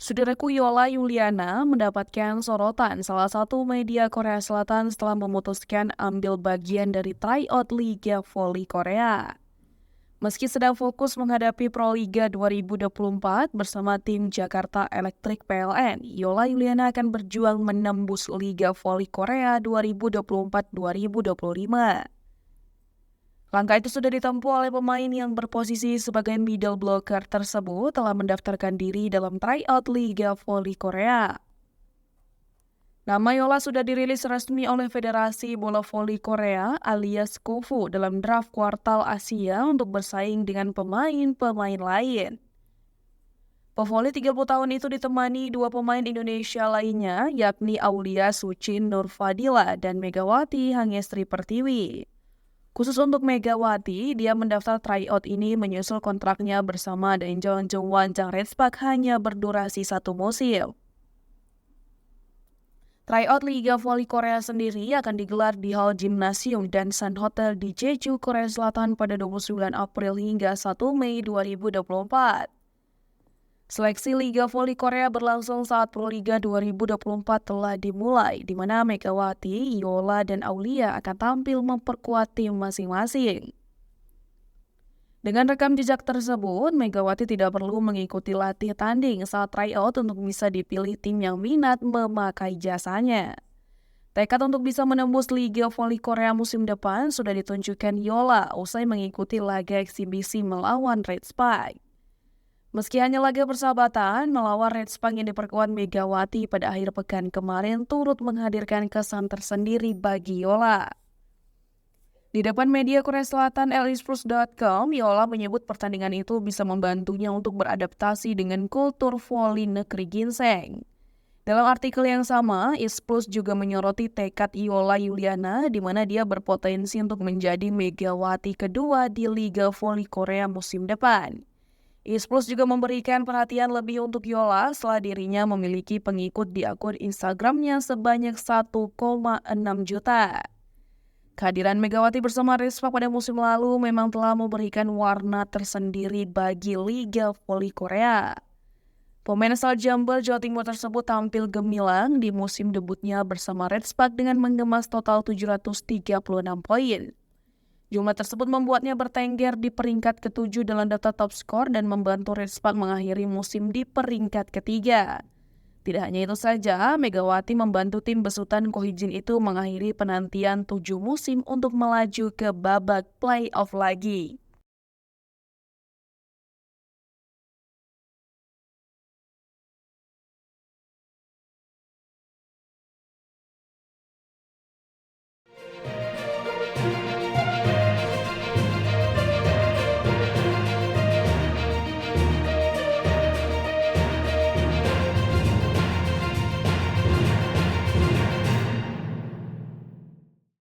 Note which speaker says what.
Speaker 1: Saudaraku Yola Yuliana mendapatkan sorotan salah satu media Korea Selatan setelah memutuskan ambil bagian dari tryout Liga Voli Korea. Meski sedang fokus menghadapi Proliga 2024 bersama tim Jakarta Electric PLN, Yola Yuliana akan berjuang menembus Liga Voli Korea 2024-2025. Langkah itu sudah ditempuh oleh pemain yang berposisi sebagai middle blocker tersebut telah mendaftarkan diri dalam tryout Liga Voli Korea. Nama Yola sudah dirilis resmi oleh Federasi Bola Voli Korea alias KOFU dalam draft kuartal Asia untuk bersaing dengan pemain-pemain lain. Pevoli 30 tahun itu ditemani dua pemain Indonesia lainnya, yakni Aulia Sucin Nurfadila dan Megawati Hangestri Pertiwi. Khusus untuk Megawati, dia mendaftar tryout ini menyusul kontraknya bersama Daejeon Jungwon Jang Redspark hanya berdurasi 1 musim. Tryout Liga Voli Korea sendiri akan digelar di Hall Gymnasium dan Sun Hotel di Jeju, Korea Selatan pada 29 April hingga 1 Mei 2024. Seleksi Liga Voli Korea berlangsung saat Proliga 2024 telah dimulai, di mana Megawati, Yola, dan Aulia akan tampil memperkuat tim masing-masing. Dengan rekam jejak tersebut, Megawati tidak perlu mengikuti latih tanding saat tryout untuk bisa dipilih tim yang minat memakai jasanya. Tekad untuk bisa menembus Liga Voli Korea musim depan sudah ditunjukkan Yola usai mengikuti laga eksibisi melawan Redspark. Meski hanya laga persahabatan, melawan Redspark yang diperkuat Megawati pada akhir pekan kemarin turut menghadirkan kesan tersendiri bagi Yola. Di depan media Korea Selatan elisports.com, Yola menyebut pertandingan itu bisa membantunya untuk beradaptasi dengan kultur voli negeri ginseng. Dalam artikel yang sama, Isplus juga menyoroti tekad Yola Yuliana di mana dia berpotensi untuk menjadi Megawati kedua di Liga Voli Korea musim depan. Isplus juga memberikan perhatian lebih untuk Yola setelah dirinya memiliki pengikut di akun Instagramnya sebanyak 1,6 juta. Kehadiran Megawati bersama Redspark pada musim lalu memang telah memberikan warna tersendiri bagi Liga Voli Korea. Pemain asal Jember, Jawa Timur tersebut tampil gemilang di musim debutnya bersama Redspark dengan mengemas total 736 poin. Jumlah tersebut membuatnya bertengger di peringkat ke-7 dalam daftar top skor dan membantu Redspark mengakhiri musim di peringkat ketiga. Tidak hanya itu saja, Megawati membantu tim besutan Ko Hee-jin itu mengakhiri penantian 7 musim untuk melaju ke babak playoff lagi.